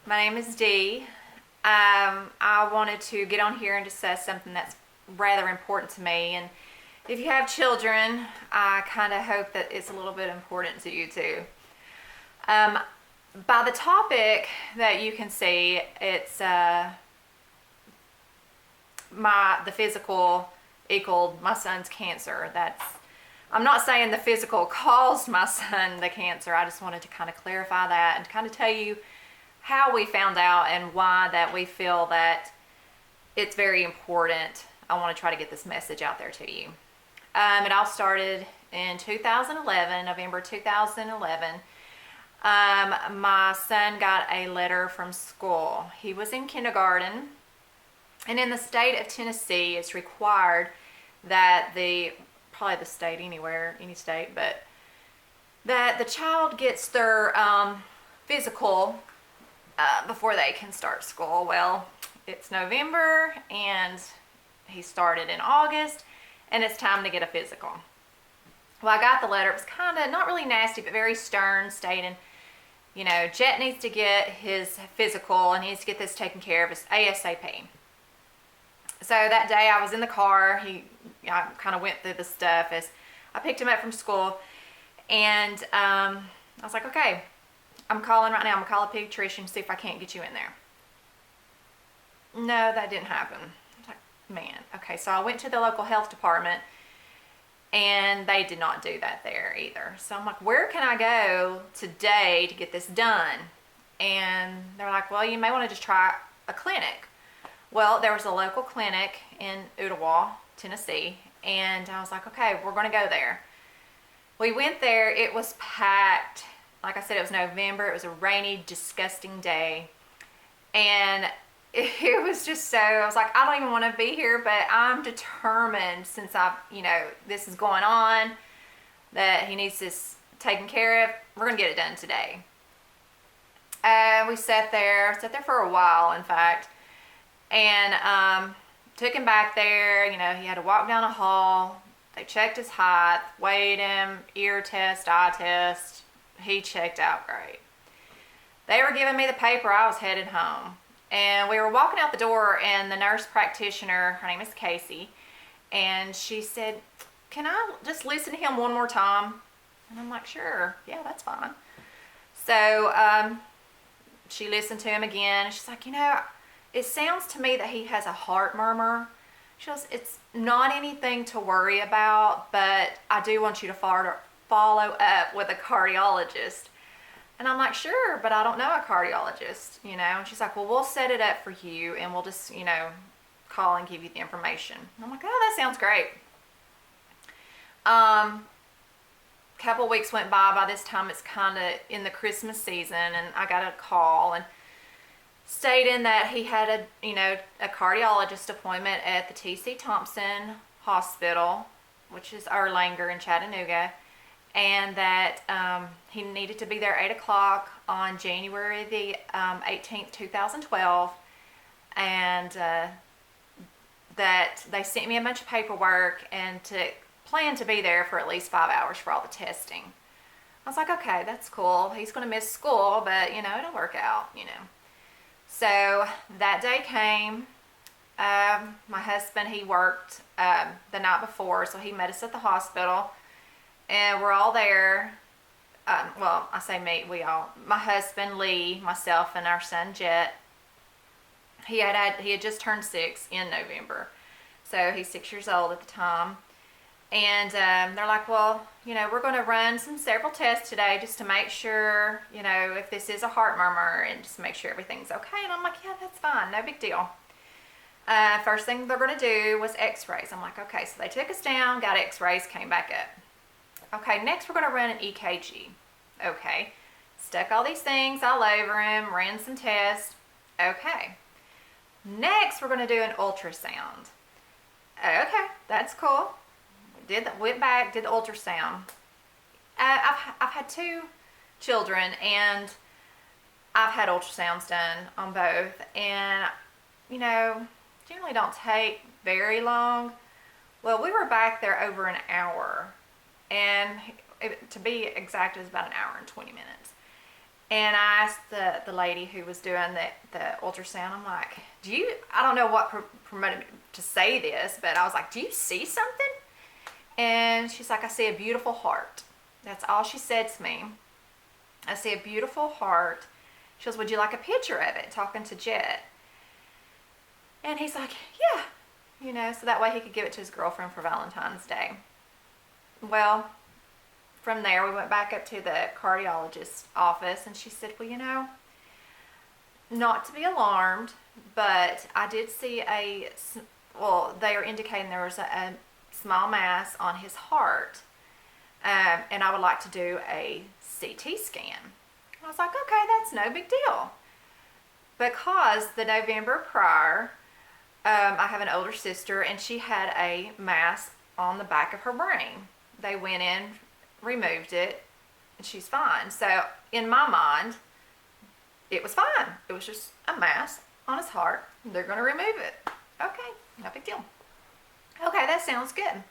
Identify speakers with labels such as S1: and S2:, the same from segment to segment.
S1: My name is Dee. I wanted to get on here and discuss something that's rather important to me. And if you have children, I kind of hope that it's a little bit important to you too. By the topic that you can see, it's the physical equaled my son's cancer. I'm not saying the physical caused my son the cancer. I just wanted to kind of clarify that and kind of tell you how we found out and why that we feel that it's very important. I want to try to get this message out there to you. It all started in 2011, November 2011. My son got a letter from school. He was in kindergarten, and in the state of Tennessee, it's required that probably the state anywhere, any state, but that the child gets their physical before they can start school. Well, it's November and he started in August and it's time to get a physical. Well, I got the letter. It was kind of not really nasty, but very stern, stating, Jet needs to get his physical and he needs to get this taken care of ASAP. So that day I was in the car. I kind of went through the stuff as I picked him up from school, and I was like, okay, I'm calling right now. I'm gonna call a pediatrician, see if I can't get you in there. No, that didn't happen. I was like, man, okay. So I went to the local health department, and they did not do that there either. So I'm like, where can I go today to get this done? And they're like, well, you may want to just try a clinic. Well, there was a local clinic in Ottawa, Tennessee, and I was like, okay, we're going to go there. We went there. It was packed. Like I said, it was November. It was a rainy, disgusting day, and it was just so, I was like, I don't even want to be here, but I'm determined, since this is going on, that he needs this taken care of. We're going to get it done today. We sat there for a while, in fact, and took him back there. He had to walk down a hall. They checked his height, weighed him, ear test, eye test. He checked out great. They were giving me the paper. I was headed home. And we were walking out the door, and the nurse practitioner, her name is Casey, and she said, can I just listen to him one more time? And I'm like, sure. Yeah, that's fine. So she listened to him again. She's like, it sounds to me that he has a heart murmur. She goes, it's not anything to worry about, but I do want you to follow up with a cardiologist. And I'm like, sure, but I don't know a cardiologist, And she's like, well, we'll set it up for you, and we'll just, call and give you the information. And I'm like, oh, that sounds great. Couple weeks went by. By this time, it's kind of in the Christmas season, and I got a call and stating that he had a cardiologist appointment at the T.C. Thompson Hospital, which is Erlanger in Chattanooga, and that he needed to be there 8 o'clock on January the 18th, 2012, and that they sent me a bunch of paperwork and to plan to be there for at least 5 hours for all the testing. I was like, okay, that's cool. He's going to miss school, but, it'll work out, So that day came. My husband, he worked the night before, so he met us at the hospital. And we're all there. Well, I say me, we all. My husband, Lee, myself, and our son, Jet. He had just turned 6 in November. So he's 6 years old at the time. And they're like, well, we're going to run several tests today just to make sure, if this is a heart murmur, and just make sure everything's okay. And I'm like, yeah, that's fine. No big deal. First thing they're going to do was x-rays. I'm like, okay. So they took us down, got x-rays, came back up. Okay, next we're going to run an EKG. Okay, stuck all these things all over him, ran some tests. Okay, next we're going to do an ultrasound. Okay, that's cool. Went back, did the ultrasound. I've had 2 children, and I've had ultrasounds done on both, and generally don't take very long. Well, we were back there over an hour. And to be exact, it was about an hour and 20 minutes. And I asked the lady who was doing the ultrasound, I'm like, I don't know what promoted me to say this, but I was like, do you see something? And she's like, I see a beautiful heart. That's all she said to me. I see a beautiful heart. She goes, would you like a picture of it? Talking to Jet. And he's like, yeah. So that way he could give it to his girlfriend for Valentine's Day. Well, from there we went back up to the cardiologist's office, and she said, well, not to be alarmed, but I did see they are indicating there was a small mass on his heart, and I would like to do a CT scan. I was like, okay, that's no big deal. Because the November prior, I have an older sister, and she had a mass on the back of her brain. They went in, removed it, and she's fine. So in my mind, it was fine. It was just a mass on his heart. They're going to remove it. Okay, no big deal. Okay, that sounds good.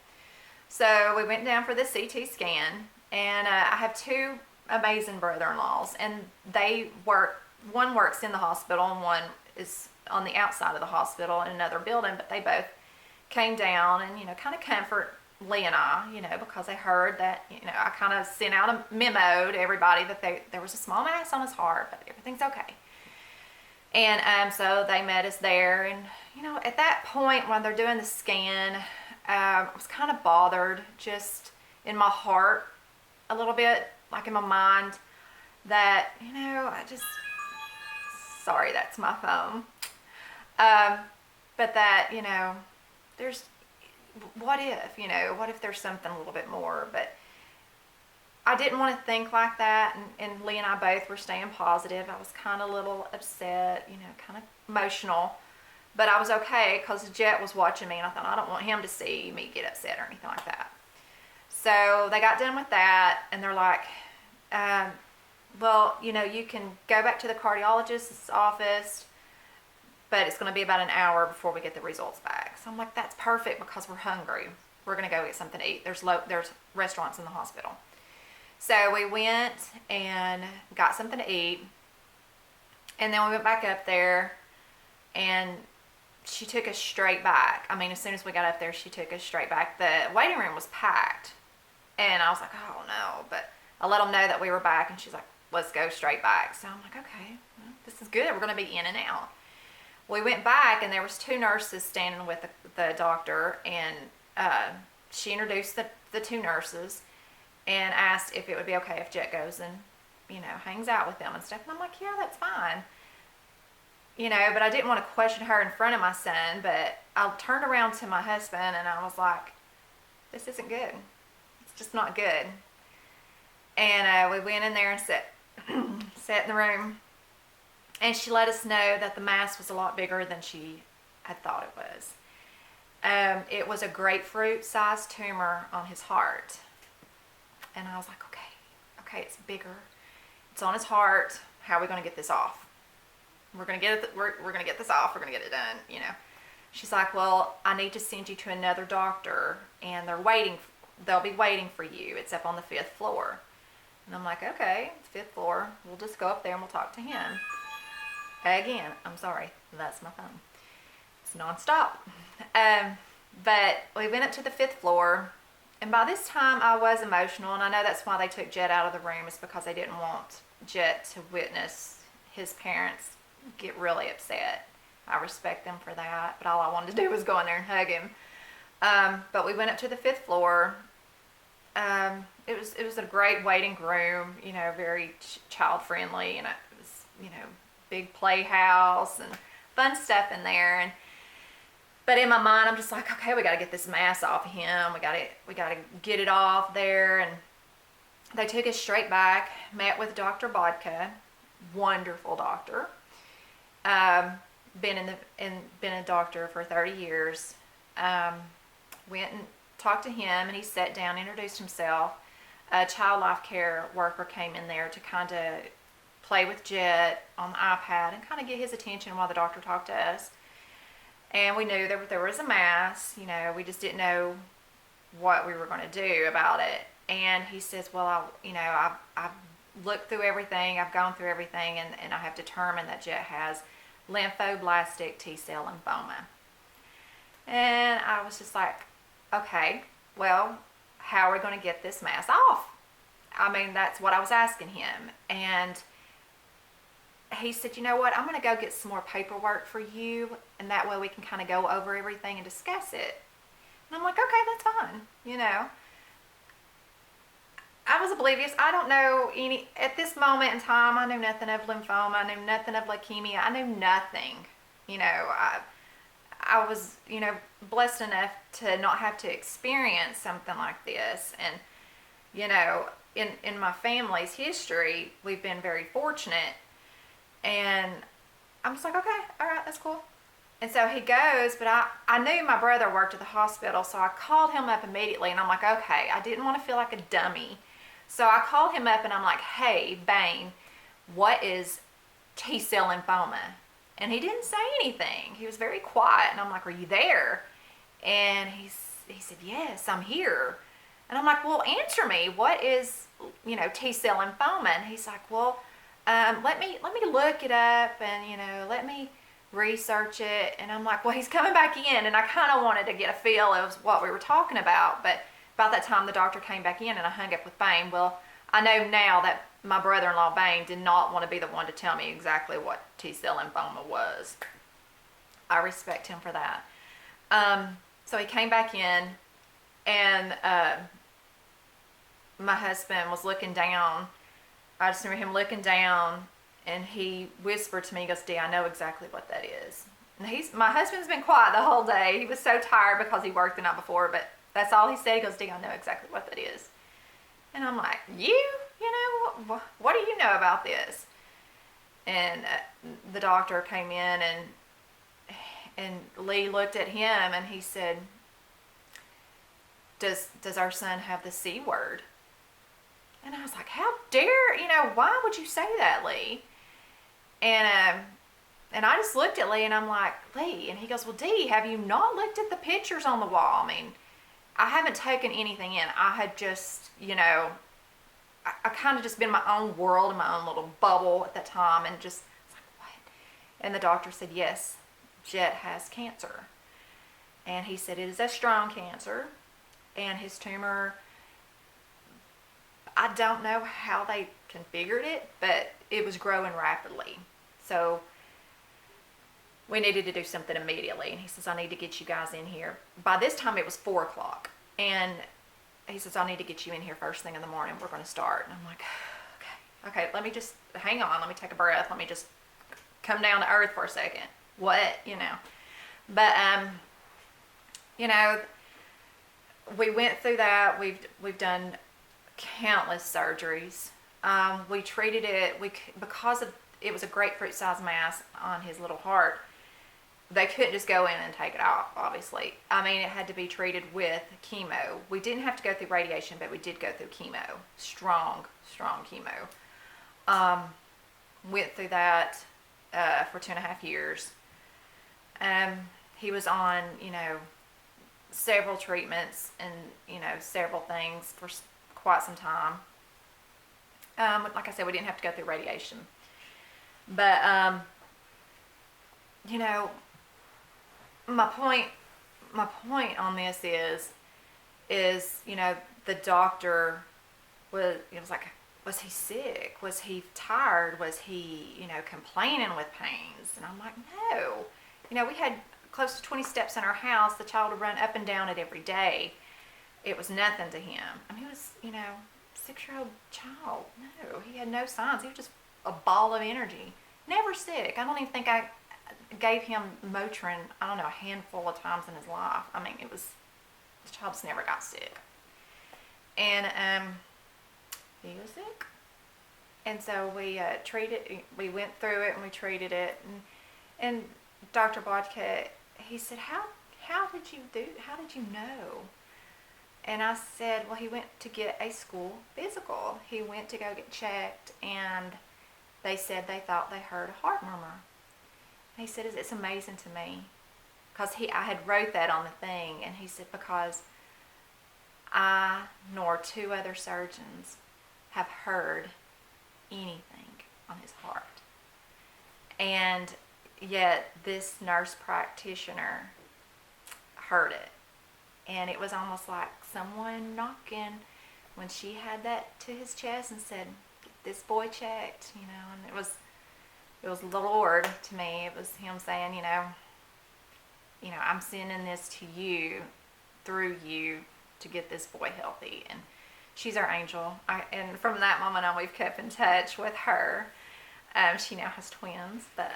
S1: So we went down for the CT scan, and I have two amazing brother-in-laws, and one works in the hospital and one is on the outside of the hospital in another building, but they both came down and, kind of comfort Lee and I, because they heard that, I kind of sent out a memo to everybody that there was a small mass on his heart, but everything's okay. And so they met us there, and, at that point when they're doing the scan, I was kind of bothered just in my heart a little bit, like in my mind, that, sorry, that's my phone. But that, there's, what if there's something a little bit more? But I didn't want to think like that, and Lee and I both were staying positive. I was kind of a little upset, kind of emotional, but I was okay because Jet was watching me, and I thought, I don't want him to see me get upset or anything like that. So they got done with that, and they're like, well, you can go back to the cardiologist's office, but it's going to be about an hour before we get the results back. So I'm like, that's perfect because we're hungry. We're going to go get something to eat. There's restaurants in the hospital. So we went and got something to eat, and then we went back up there, and she took us straight back. I mean, as soon as we got up there, she took us straight back. The waiting room was packed, and I was like, oh no, but I let them know that we were back, and she's like, let's go straight back. So I'm like, okay, well, this is good. We're going to be in and out. We went back, and there was two nurses standing with the doctor, and she introduced the two nurses and asked if it would be okay if Jet goes and, hangs out with them and stuff. And I'm like, yeah, that's fine. But I didn't want to question her in front of my son, but I turned around to my husband, and I was like, this isn't good. It's just not good. And we went in there and sat in the room, and she let us know that the mass was a lot bigger than she had thought it was. It was a grapefruit-sized tumor on his heart. And I was like, okay, it's bigger. It's on his heart. How are we going to get this off? We're going to get it. We're going to get this off. We're going to get it done. She's like, well, I need to send you to another doctor, and they'll be waiting for you. It's up on the 5th floor. And I'm like, okay, it's 5th floor. We'll just go up there and we'll talk to him. Again, I'm sorry, that's my phone. It's nonstop. But we went up to the 5th floor, and by this time I was emotional, and I know that's why they took Jet out of the room, is because they didn't want Jet to witness his parents get really upset. I respect them for that, but all I wanted to do was go in there and hug him. But we went up to the 5th floor. It was a great waiting room, very child friendly, and it was, big playhouse and fun stuff in there. But in my mind, I'm just like, okay, we got to get this mass off of him. We got to get it off there. And they took us straight back, met with Dr. Bodka, wonderful doctor. Been a doctor for 30 years. Went and talked to him, and he sat down, introduced himself. A child life care worker came in there to kind of play with Jet on the iPad and kind of get his attention while the doctor talked to us. And we knew there was a mass, we just didn't know what we were going to do about it. And he says, well, I've looked through everything. I've gone through everything, and I have determined that Jet has lymphoblastic T-cell lymphoma. And I was just like, okay, well, how are we going to get this mass off? I mean, that's what I was asking him. And he said, you know what, I'm going to go get some more paperwork for you, and that way we can kind of go over everything and discuss it. And I'm like, okay, that's fine, you know. I was oblivious. I don't know any, at this moment in time, I knew nothing of lymphoma. I knew nothing of leukemia. I knew nothing. You know, I was, you know, blessed enough to not have to experience something like this. And, you know, in my family's history, we've been very fortunate. And I'm just like, okay, all right, that's cool. And so he goes, but I knew my brother worked at the hospital, so I called him up immediately. And I'm like, okay, I didn't want to feel like a dummy. So I called him up and I'm like, hey, Bane, what is T-cell lymphoma? And he didn't say anything. He was very quiet. And I'm like, are you there? And he said, yes, I'm here. And I'm like, well, answer me. What is, you know, T-cell lymphoma? And he's like, well, let me look it up, and, you know, let me research it. And I'm like, well, he's coming back in. And I kind of wanted to get a feel of what we were talking about. But about that time, the doctor came back in, and I hung up with Bane. Well, I know now that my brother-in-law, Bane, did not want to be the one to tell me exactly what T-cell lymphoma was. I respect him for that. So he came back in, and my husband was looking down. I just remember him looking down, and he whispered to me, he goes, Dee, I know exactly what that is. And my husband's been quiet the whole day. He was so tired because he worked the night before, but that's all he said. He goes, Dee, I know exactly what that is. And I'm like, you know, what do you know about this? And the doctor came in, and Lee looked at him, and he said, does our son have the C word? And I was like, how dare, you know, why would you say that, Lee? And I just looked at Lee, and I'm like, Lee, and he goes, well, Dee, have you not looked at the pictures on the wall? I mean, I haven't taken anything in. I had just, you know, I kind of just been in my own world, in my own little bubble at that time, and just, I was like, what? And the doctor said, yes, Jet has cancer. And he said it is a strong cancer, and his tumor, I don't know how they configured it, but it was growing rapidly. So we needed to do something immediately. And he says, I need to get you guys in here. By this time, it was 4 o'clock. And he says, I need to get you in here first thing in the morning. We're going to start. And I'm like, okay, let me just, hang on. Let me take a breath. Let me just come down to earth for a second. What, you know. But, you know, we went through that. We've done countless surgeries. We treated it, because it was a grapefruit-sized mass on his little heart. They couldn't just go in and take it off, obviously. I mean, it had to be treated with chemo. We didn't have to go through radiation, but we did go through chemo. Strong chemo. Went through that for 2.5 years. He was on, you know, several treatments and, you know, several things for quite some time. Like I said, we didn't have to go through radiation. But, you know, my point on this is, you know, the doctor was like, was he sick? Was he tired? Was he, you know, complaining with pains? And I'm like, no. You know, we had close to 20 steps in our house. The child would run up and down it every day. It was nothing to him. I mean, he was, you know, 6-year-old child. No, he had no signs. He was just a ball of energy. Never sick. I don't even think I gave him Motrin, I don't know, a handful of times in his life. I mean, the child just never got sick. And he was sick. And so we we went through it and we treated it. And Dr. Bodka, he said, how did you know? And I said, well, he went to get a school physical. He went to go get checked, and they said they thought they heard a heart murmur. And he said, it's amazing to me, because I had wrote that on the thing, and he said, because I nor 2 other surgeons have heard anything on his heart. And yet this nurse practitioner heard it. And it was almost like someone knocking when she had that to his chest and said, "Get this boy checked," and it was the Lord to me. It was him saying, I'm sending this to you, through you, to get this boy healthy. And she's our angel. And from that moment on, we've kept in touch with her. She now has twins, but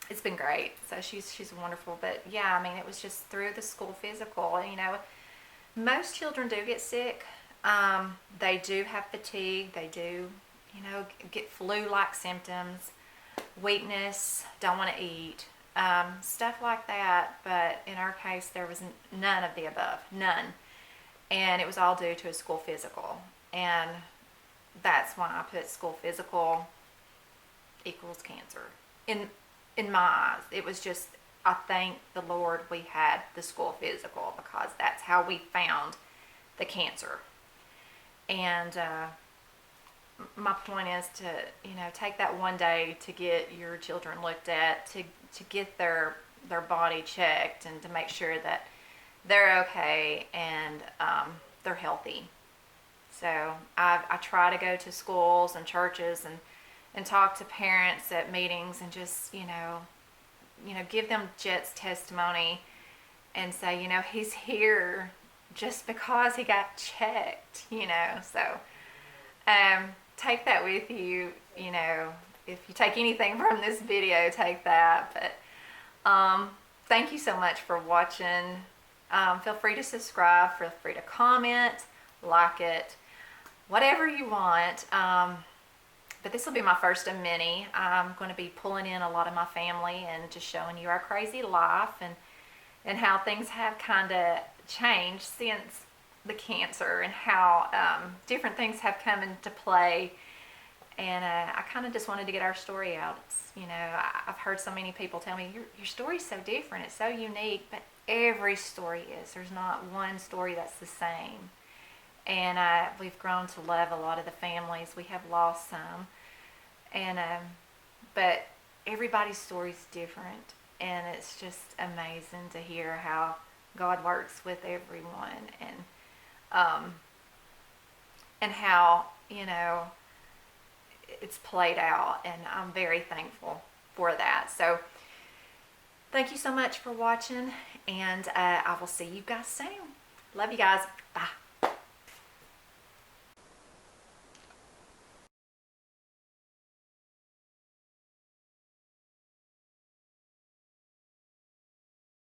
S1: it's been great. So she's wonderful. But yeah, I mean, it was just through the school physical. Most children do get sick. They do have fatigue. They do, get flu-like symptoms, weakness, don't want to eat, stuff like that. But in our case, there was none of the above, none. And it was all due to a school physical. And that's why I put school physical equals cancer. In my eyes, it was just, I thank the Lord we had the school physical, because that's how we found the cancer. And my point is to, take that one day to get your children looked at, to get their body checked, and to make sure that they're okay and they're healthy. So I try to go to schools and churches and talk to parents at meetings, and just, give them Jet's testimony and say, he's here just because he got checked, So take that with you, if you take anything from this video, take that. But thank you so much for watching. Feel free to subscribe, feel free to comment, like it, whatever you want. But this will be my first of many. I'm going to be pulling in a lot of my family and just showing you our crazy life and how things have kind of changed since the cancer, and how different things have come into play. And I kind of just wanted to get our story out. It's, I've heard so many people tell me, your story's so different, it's so unique, but every story is. There's not one story that's the same. And we've grown to love a lot of the families. We have lost some. And but everybody's story's different. And it's just amazing to hear how God works with everyone, and how, it's played out. And I'm very thankful for that. So thank you so much for watching, and I will see you guys soon. Love you guys. Bye.